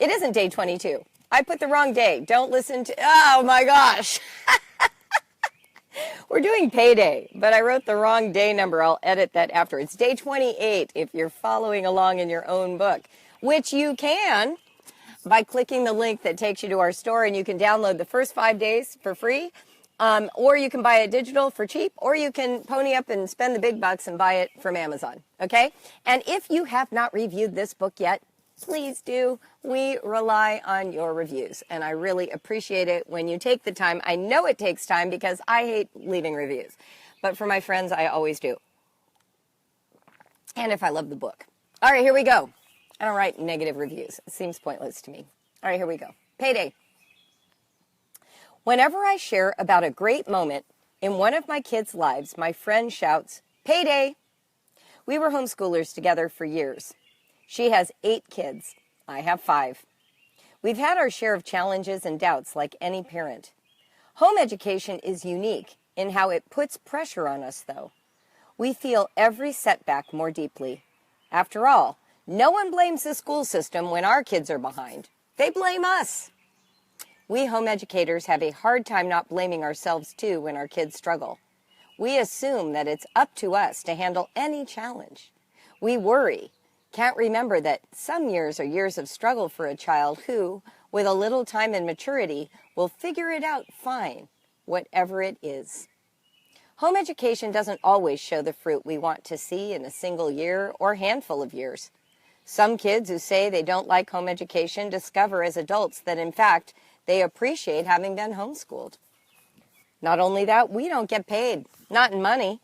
It isn't day 22. I put the wrong day. Don't listen to, oh my gosh. We're doing Payday, but I wrote the wrong day number. I'll edit that after. It's day 28 if you're following along in your own book, which you can by clicking the link that takes you to our store, and you can download the first 5 days for free, or you can buy it digital for cheap, or you can pony up and spend the big bucks and buy it from Amazon, okay? And if you have not reviewed this book yet, please do. We rely on your reviews, and I really appreciate it when you take the time. I know it takes time because I hate leaving reviews, but for my friends, I always do. And if I love the book. All right, here we go. I don't write negative reviews. It seems pointless to me. All right, here we go. Payday. Whenever I share about a great moment in one of my kids' lives, my friend shouts, "Payday!" We were homeschoolers together for years. She has 8 kids. I have 5. We've had our share of challenges and doubts like any parent. Home education is unique in how it puts pressure on us, though. We feel every setback more deeply. After all, no one blames the school system when our kids are behind. They blame us. We home educators have a hard time not blaming ourselves, too, when our kids struggle. We assume that it's up to us to handle any challenge. We worry. Can't remember that some years are years of struggle for a child who, with a little time and maturity, will figure it out fine, whatever it is. Home education doesn't always show the fruit we want to see in a single year or handful of years. Some kids who say they don't like home education discover as adults that, in fact, they appreciate having been homeschooled. Not only that, we don't get paid, not in money,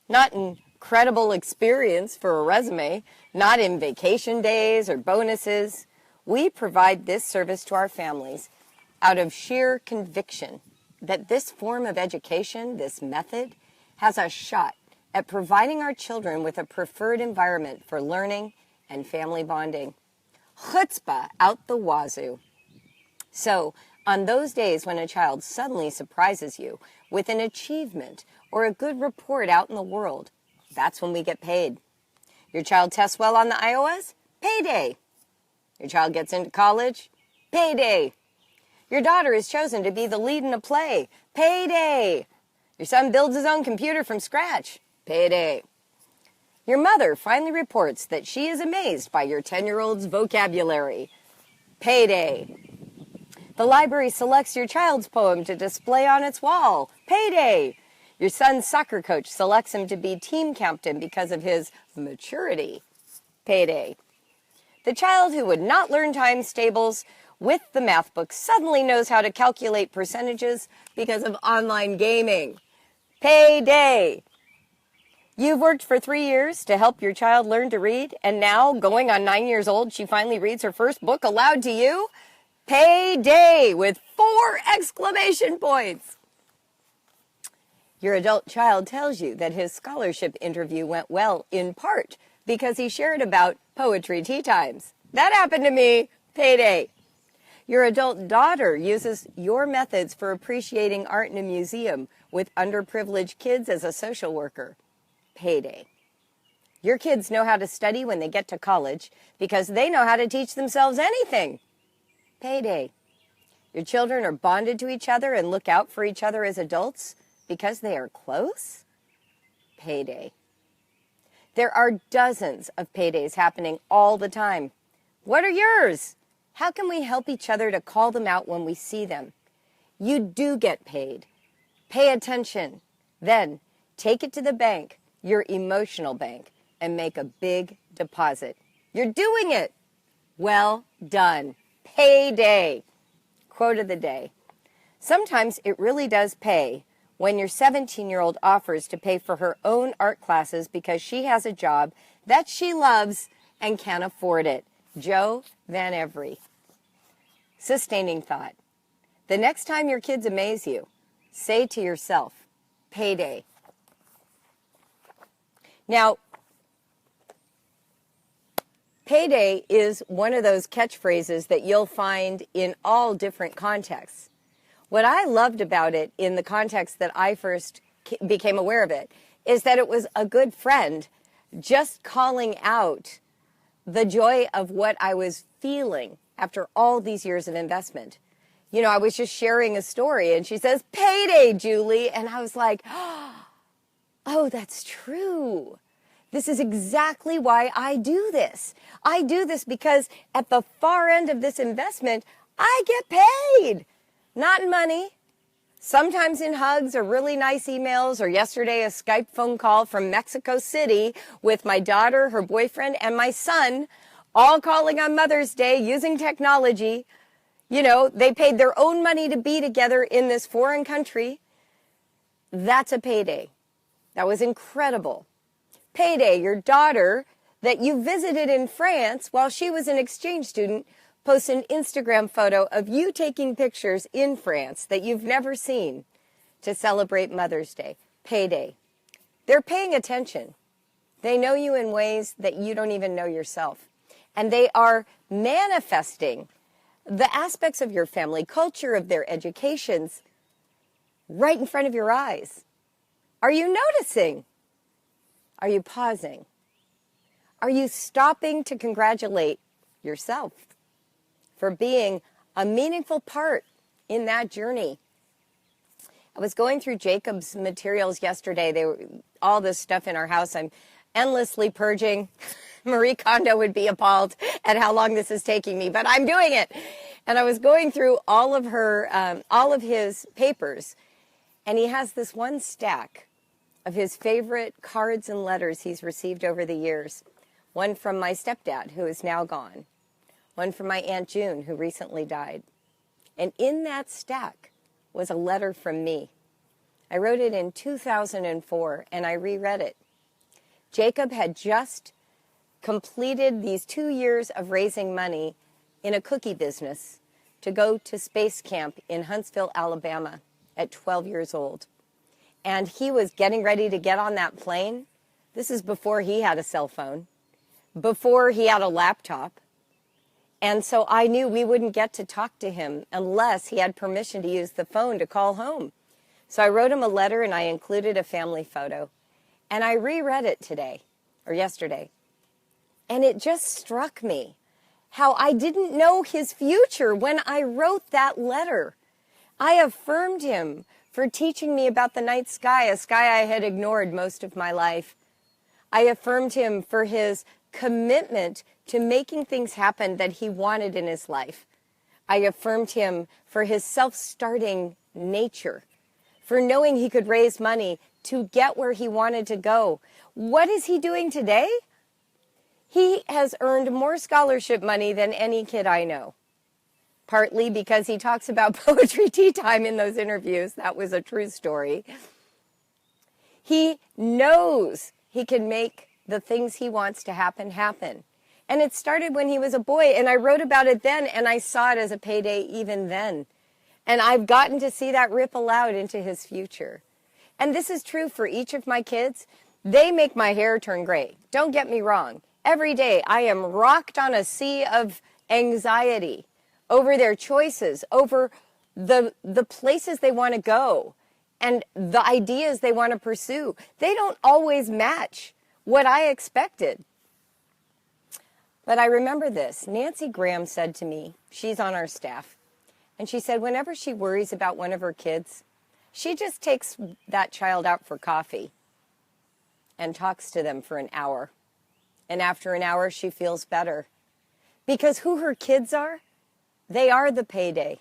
not in credible experience for a resume, not in vacation days or bonuses. We provide this service to our families out of sheer conviction that this form of education, this method, has a shot at providing our children with a preferred environment for learning and family bonding. Chutzpah out the wazoo. So, on those days when a child suddenly surprises you with an achievement or a good report out in the world, that's when we get paid. Your child tests well on the iOS? Payday. Your child gets into college? Payday. Your daughter is chosen to be the lead in a play? Payday. Your son builds his own computer from scratch? Payday. Your mother finally reports that she is amazed by your 10-year-old's vocabulary? Payday. The library selects your child's poem to display on its wall? Payday. Your son's soccer coach selects him to be team captain because of his maturity? Payday. The child who would not learn times tables with the math book suddenly knows how to calculate percentages because of online gaming? Payday. You've worked for 3 years to help your child learn to read, and now, going on 9 years old, she finally reads her first book aloud to you? Payday with 4 exclamation points. Your adult child tells you that his scholarship interview went well, in part because he shared about poetry tea times. That happened to me. Payday. Your adult daughter uses your methods for appreciating art in a museum with underprivileged kids as a social worker? Payday. Your kids know how to study when they get to college because they know how to teach themselves anything? Payday. Your children are bonded to each other and look out for each other as adults because they are close? Payday. There are dozens of paydays happening all the time. What are yours? How can we help each other to call them out when we see them? You do get paid. Pay attention. Then take it to the bank, your emotional bank, and make a big deposit. You're doing it. Well done. Payday. Quote of the day. Sometimes it really does pay when your 17-year-old offers to pay for her own art classes because she has a job that she loves and can afford it. Joe Van Every. Sustaining thought. The next time your kids amaze you, say to yourself, payday. Now, payday is one of those catchphrases that you'll find in all different contexts. What I loved about it in the context that I first became aware of it is that it was a good friend just calling out the joy of what I was feeling after all these years of investment. You know, I was just sharing a story and she says, "Payday, Julie." And I was like, oh, that's true. This is exactly why I do this. I do this because at the far end of this investment, I get paid. Not in money, sometimes in hugs or really nice emails, or yesterday a Skype phone call from Mexico City with my daughter, her boyfriend, and my son, all calling on Mother's Day using technology. You know, they paid their own money to be together in this foreign country. That's a payday. That was incredible. Payday, your daughter that you visited in France while she was an exchange student posts an Instagram photo of you taking pictures in France that you've never seen to celebrate Mother's Day. Payday. They're paying attention. They know you in ways that you don't even know yourself. And they are manifesting the aspects of your family culture, of their educations, right in front of your eyes. Are you noticing? Are you pausing? Are you stopping to congratulate yourself for being a meaningful part in that journey? I was going through Jacob's materials yesterday. All this stuff in our house. I'm endlessly purging. Marie Kondo would be appalled at how long this is taking me, but I'm doing it. And I was going through all of his papers, and he has this one stack of his favorite cards and letters he's received over the years. One from my stepdad, who is now gone. One from my Aunt June, who recently died. And in that stack was a letter from me. I wrote it in 2004, and I reread it. Jacob had just completed these 2 years of raising money in a cookie business to go to space camp in Huntsville, Alabama at 12 years old. And he was getting ready to get on that plane. This is before he had a cell phone, before he had a laptop. And so I knew we wouldn't get to talk to him unless he had permission to use the phone to call home. So I wrote him a letter and I included a family photo. And I reread it today, or yesterday. And it just struck me how I didn't know his future when I wrote that letter. I affirmed him for teaching me about the night sky, a sky I had ignored most of my life. I affirmed him for his commitment to making things happen that he wanted in his life. I affirmed him for his self-starting nature, for knowing he could raise money to get where he wanted to go. What is he doing today? He has earned more scholarship money than any kid I know. Partly because he talks about poetry tea time in those interviews. That was a true story. He knows he can make the things he wants to happen, happen. And it started when he was a boy, and I wrote about it then, and I saw it as a payday even then. And I've gotten to see that ripple out into his future. And this is true for each of my kids. They make my hair turn gray. Don't get me wrong. Every day I am rocked on a sea of anxiety over their choices, over the places they want to go and the ideas they want to pursue. They don't always match what I expected. But I remember this. Nancy Graham said to me, she's on our staff, and she said whenever she worries about one of her kids, she just takes that child out for coffee and talks to them for an hour. And after an hour, she feels better. Because who her kids are, they are the payday.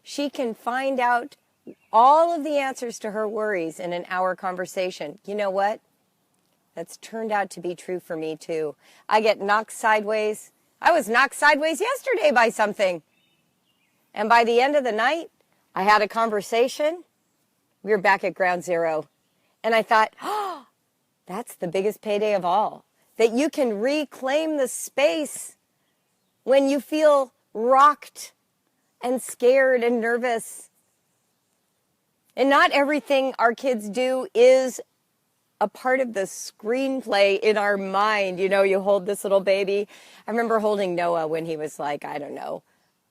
She can find out all of the answers to her worries in an hour conversation. You know what? That's turned out to be true for me too. I get knocked sideways. I was knocked sideways yesterday by something. And by the end of the night, I had a conversation. We were back at ground zero. And I thought, oh, that's the biggest payday of all. That you can reclaim the space when you feel rocked and scared and nervous. And not everything our kids do is a part of the screenplay in our mind. You know, you hold this little baby. I remember holding Noah when he was like, I don't know,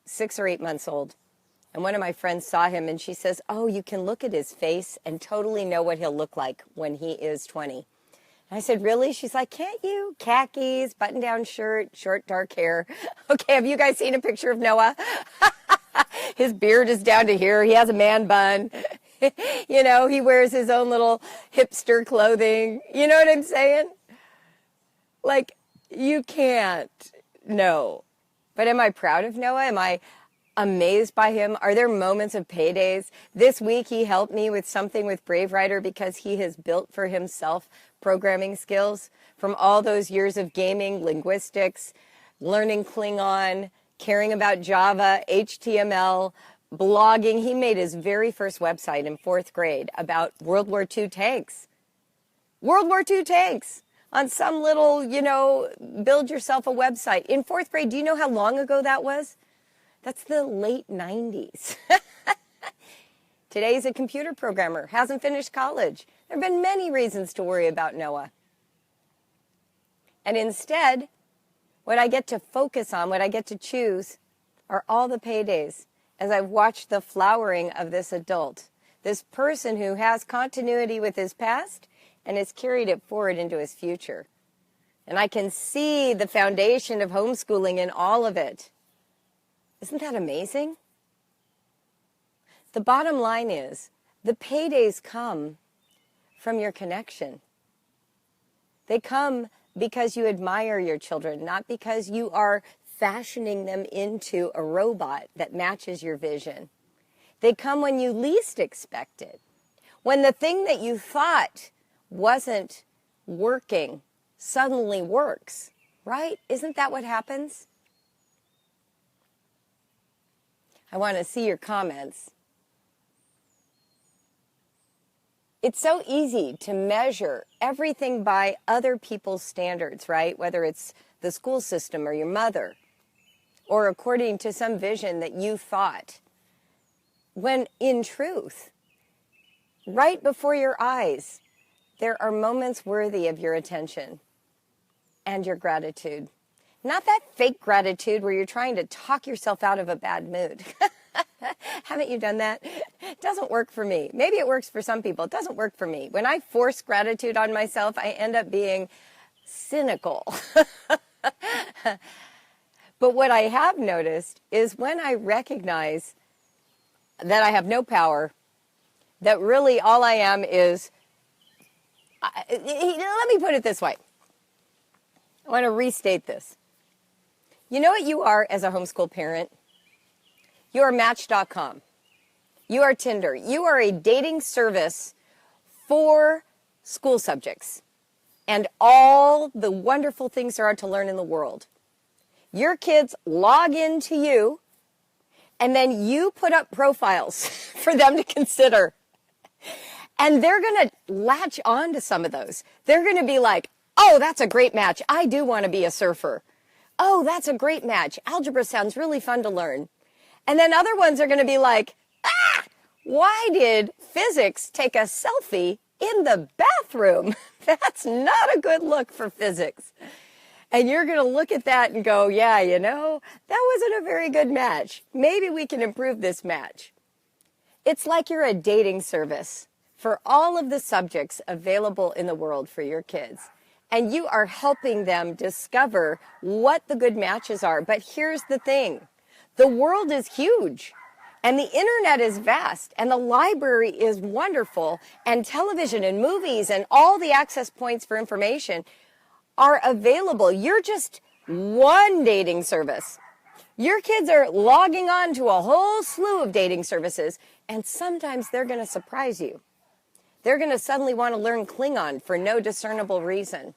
6 or 8 months old. And one of my friends saw him and she says, oh, you can look at his face and totally know what he'll look like when he is 20. I said, really? She's like, can't you? Khakis, button-down shirt, short dark hair. Okay, have you guys seen a picture of Noah? His beard is down to here. He has a man bun. You know, he wears his own little hipster clothing. You know what I'm saying? Like, you can't. No. But am I proud of Noah? Am I amazed by him? Are there moments of paydays? This week he helped me with something with Brave Writer because he has built for himself programming skills from all those years of gaming, linguistics, learning Klingon, caring about Java, HTML, blogging. He made his very first website in 4th grade about World War II tanks. World War II tanks on some little, build yourself a website. In 4th grade, do you know how long ago that was? That's the late 90s. Today's a computer programmer, hasn't finished college. There have been many reasons to worry about Noah. And instead, what I get to focus on, what I get to choose, are all the paydays as I've watched the flowering of this adult, this person who has continuity with his past and has carried it forward into his future. And I can see the foundation of homeschooling in all of it. Isn't that amazing? The bottom line is, the paydays come from your connection. They come because you admire your children, not because you are fashioning them into a robot that matches your vision. They come when you least expect it. When the thing that you thought wasn't working suddenly works, right? Isn't that what happens? I want to see your comments. It's so easy to measure everything by other people's standards, right? Whether it's the school system or your mother, or according to some vision that you thought. When in truth, right before your eyes, there are moments worthy of your attention and your gratitude. Not that fake gratitude where you're trying to talk yourself out of a bad mood. Haven't you done that? It doesn't work for me. Maybe it works for some people. It doesn't work for me. When I force gratitude on myself, I end up being cynical. But what I have noticed is when I recognize that I have no power, that really all I am is, let me put it this way. I want to restate this. You know what you are as a homeschool parent? You are Match.com. You are Tinder. You are a dating service for school subjects and all the wonderful things there are to learn in the world. Your kids log into you, and then you put up profiles for them to consider. And they're going to latch on to some of those. They're going to be like, oh, that's a great match. I do want to be a surfer. Oh, that's a great match. Algebra sounds really fun to learn. And then other ones are going to be like, why did physics take a selfie in the bathroom? That's not a good look for physics. And you're going to look at that and go, yeah, that wasn't a very good match. Maybe we can improve this match. It's like you're a dating service for all of the subjects available in the world for your kids. And you are helping them discover what the good matches are. But here's the thing. The world is huge. And the internet is vast. And the library is wonderful. And television and movies and all the access points for information are available. You're just one dating service. Your kids are logging on to a whole slew of dating services, and sometimes they're going to surprise you. They're going to suddenly want to learn Klingon for no discernible reason.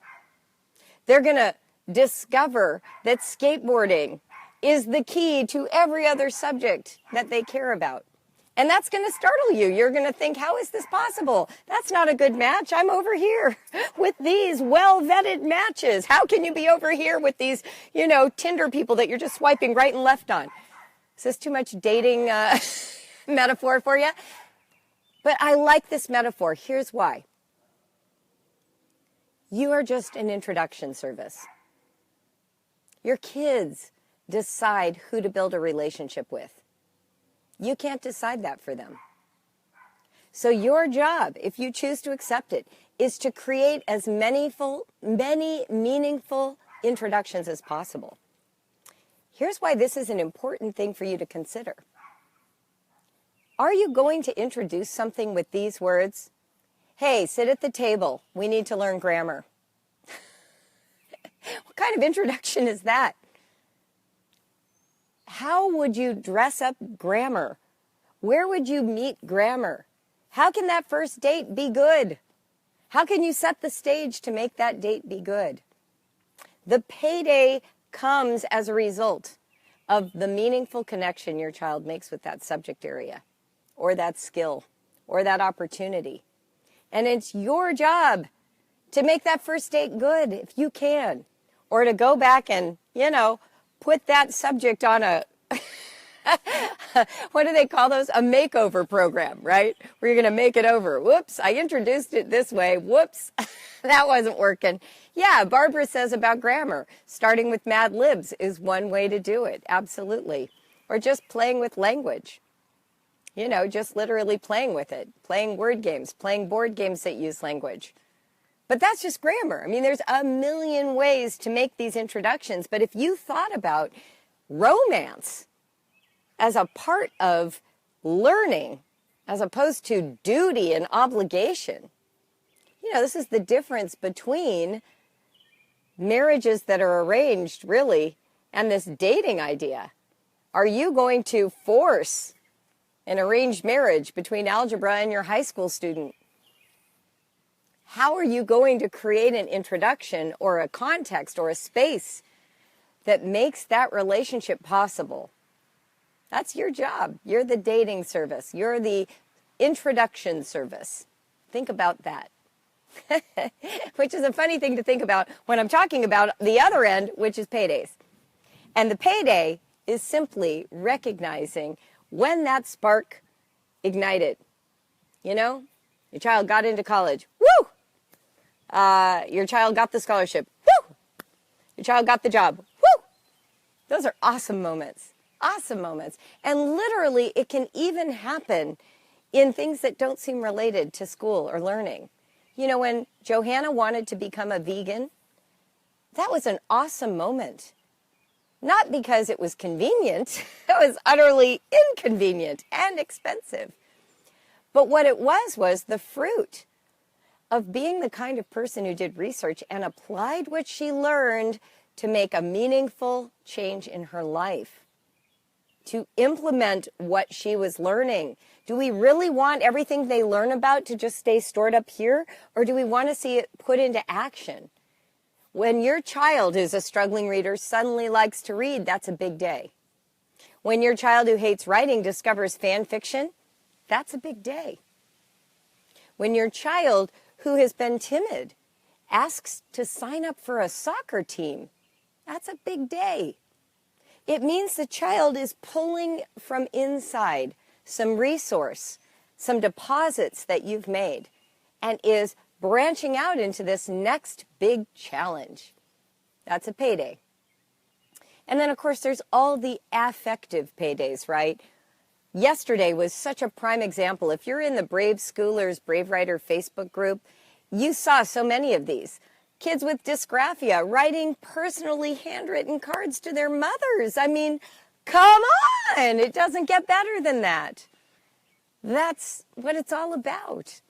They're going to discover that skateboarding is the key to every other subject that they care about. And that's going to startle you. You're going to think, how is this possible? That's not a good match. I'm over here with these well-vetted matches. How can you be over here with these, Tinder people that you're just swiping right and left on? Is this too much dating metaphor for you? But I like this metaphor. Here's why. You are just an introduction service. Your kids decide who to build a relationship with. You can't decide that for them. So your job, if you choose to accept it, is to create as many meaningful introductions as possible. Here's why this is an important thing for you to consider. Are you going to introduce something with these words? Hey, sit at the table. We need to learn grammar. What kind of introduction is that? How would you dress up grammar? Where would you meet grammar? How can that first date be good? How can you set the stage to make that date be good? The payday comes as a result of the meaningful connection your child makes with that subject area or that skill or that opportunity. And it's your job to make that first date good if you can, or to go back and, put that subject on a, what do they call those? A makeover program, right? Where you're going to make it over. Whoops, I introduced it this way. Whoops, that wasn't working. Yeah, Barbara says about grammar, starting with Mad Libs is one way to do it. Absolutely. Or just playing with language. Just literally playing with it, playing word games, playing board games that use language. But that's just grammar. I mean, there's a million ways to make these introductions. But if you thought about romance as a part of learning, as opposed to duty and obligation, this is the difference between marriages that are arranged, really, and this dating idea. Are you going to force an arranged marriage between algebra and your high school student? How are you going to create an introduction or a context or a space that makes that relationship possible? That's your job. You're the dating service. You're the introduction service. Think about that. Which is a funny thing to think about when I'm talking about the other end, which is paydays. And the payday is simply recognizing when that spark ignited. Your child got into college. Woo! Your child got the scholarship. Woo! Your child got the job. Woo! Those are awesome moments. Awesome moments. And literally, it can even happen in things that don't seem related to school or learning. When Johanna wanted to become a vegan, that was an awesome moment. Not because it was convenient. It was utterly inconvenient and expensive. But what it was the fruit of being the kind of person who did research and applied what she learned to make a meaningful change in her life, to implement what she was learning. Do we really want everything they learn about to just stay stored up here, or do we want to see it put into action? When your child who's a struggling reader suddenly likes to read, that's a big day. When your child who hates writing discovers fan fiction, that's a big day. When your child who has been timid asks to sign up for a soccer team, that's a big day. It means the child is pulling from inside some resource, some deposits that you've made, and is branching out into this next big challenge. That's a payday. And then, of course, there's all the affective paydays, right? Yesterday was such a prime example. If you're in the Brave Schoolers, Brave Writer Facebook group, you saw so many of these. Kids with dysgraphia writing personally handwritten cards to their mothers. I mean, come on! It doesn't get better than that. That's what it's all about.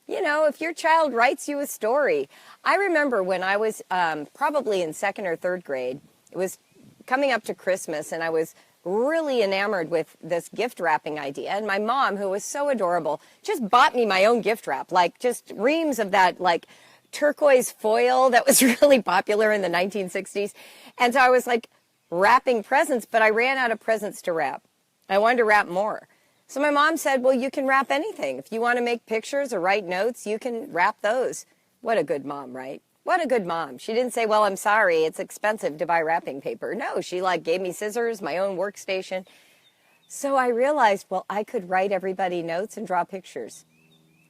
If your child writes you a story. I remember when I was probably in second or third grade, it was coming up to Christmas, and I was really enamored with this gift wrapping idea. And my mom, who was so adorable, just bought me my own gift wrap, like just reams of that like turquoise foil that was really popular in the 1960s. And so I was like wrapping presents, but I ran out of presents to wrap. I wanted to wrap more. So my mom said, well, you can wrap anything. If you want to make pictures or write notes, you can wrap those. What a good mom, right? What a good mom. She didn't say, well, I'm sorry, it's expensive to buy wrapping paper. No, she gave me scissors, my own workstation. So I realized, well, I could write everybody notes and draw pictures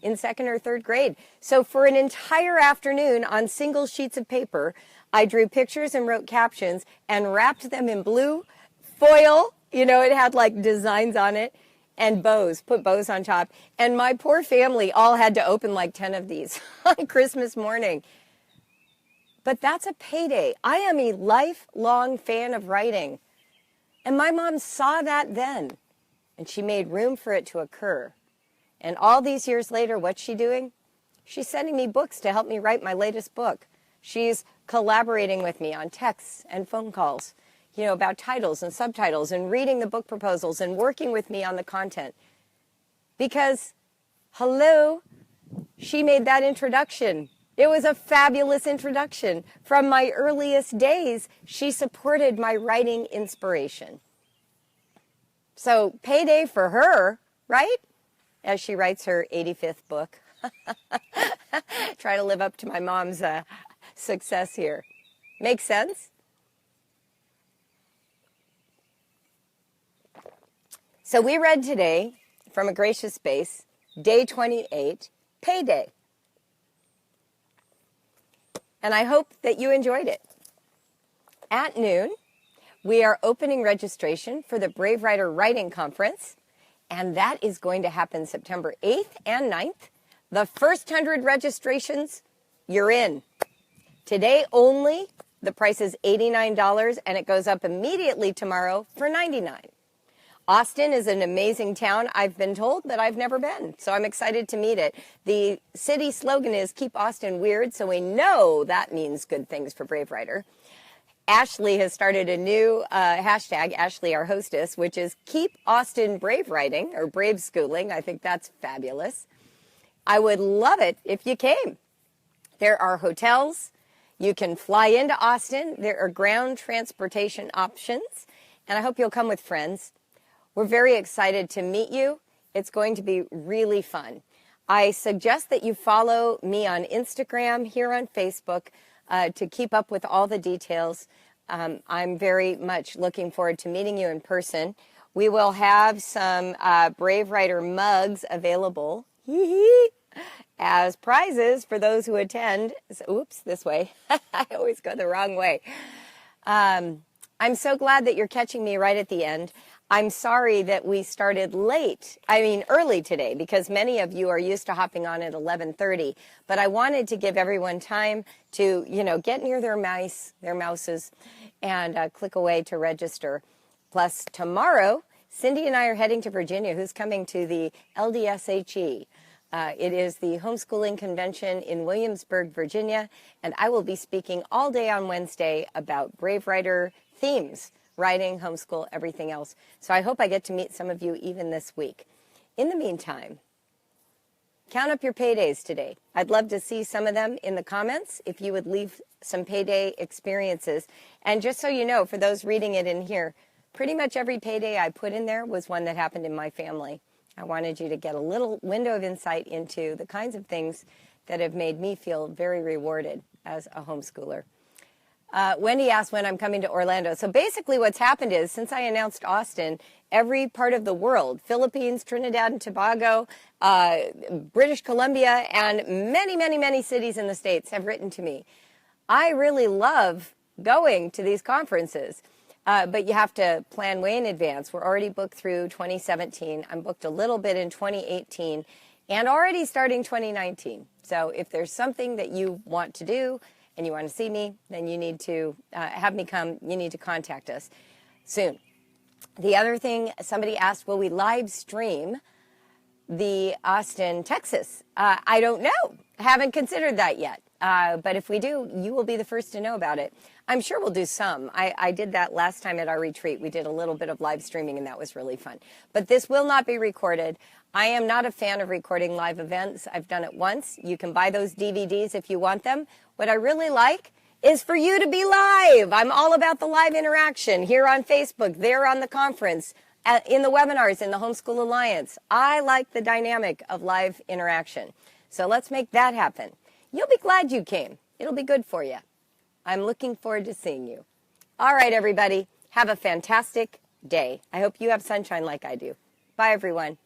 in second or third grade. So for an entire afternoon on single sheets of paper, I drew pictures and wrote captions and wrapped them in blue foil. It had designs on it. and bows, put bows on top. And my poor family all had to open like 10 of these on Christmas morning. But that's a payday. I am a lifelong fan of writing. And my mom saw that then, and she made room for it to occur. And all these years later, what's she doing? She's sending me books to help me write my latest book. She's collaborating with me on texts and phone calls, about titles and subtitles and reading the book proposals and working with me on the content. Because, hello, she made that introduction. It was a fabulous introduction. From my earliest days, she supported my writing inspiration. So payday for her, right? As she writes her 85th book. Try to live up to my mom's success here. Make sense? So we read today from A Gracious Space, day 28, Payday. And I hope that you enjoyed it. At noon, we are opening registration for the Brave Writer Writing Conference, and that is going to happen September 8th and 9th. The first 100 registrations, you're in. Today only, the price is $89, and it goes up immediately tomorrow for $99. Austin is an amazing town, I've been told, but I've never been, so I'm excited to meet it. The city slogan is Keep Austin Weird, so we know that means good things for Brave Writer. Ashley has started a new hashtag, Ashley, our hostess, which is Keep Austin Brave Writing, or Brave Schooling. I think that's fabulous. I would love it if you came. There are hotels. You can fly into Austin. There are ground transportation options, and I hope you'll come with friends. We're very excited to meet you. It's going to be really fun. I suggest that you follow me on Instagram, here on Facebook, to keep up with all the details. I'm very much looking forward to meeting you in person. We will have some Brave Writer mugs available as prizes for those who attend. Oops, this way. I always go the wrong way. I'm so glad that you're catching me right at the end. I'm sorry that we started early today, because many of you are used to hopping on at 11:30. But I wanted to give everyone time to, get near their mouses, and click away to register. Plus, tomorrow, Cindy and I are heading to Virginia. Who's coming to the LDSHE? It is the Homeschooling Convention in Williamsburg, Virginia, and I will be speaking all day on Wednesday about Brave Writer themes. Writing, homeschool, everything else. So I hope I get to meet some of you even this week. In the meantime, count up your paydays today. I'd love to see some of them in the comments if you would leave some payday experiences. And just so you know, for those reading it in here, pretty much every payday I put in there was one that happened in my family. I wanted you to get a little window of insight into the kinds of things that have made me feel very rewarded as a homeschooler. Wendy asked when I'm coming to Orlando. So basically what's happened is, since I announced Austin, every part of the world, Philippines, Trinidad and Tobago, British Columbia, and many, many, many cities in the States have written to me. I really love going to these conferences, but you have to plan way in advance. We're already booked through 2017. I'm booked a little bit in 2018 and already starting 2019. So if there's something that you want to do, and you want to see me, then you need to have me come. You need to contact us soon. The other thing, somebody asked, will we live stream the Austin, Texas? I don't know. Haven't considered that yet. But if we do, you will be the first to know about it. I'm sure we'll do some. I did that last time at our retreat. We did a little bit of live streaming, and that was really fun. But this will not be recorded. I am not a fan of recording live events. I've done it once. You can buy those DVDs if you want them. What I really like is for you to be live. I'm all about the live interaction here on Facebook, there on the conference, in the webinars, in the Homeschool Alliance. I like the dynamic of live interaction. So let's make that happen. You'll be glad you came. It'll be good for you. I'm looking forward to seeing you. All right, everybody. Have a fantastic day. I hope you have sunshine like I do. Bye, everyone.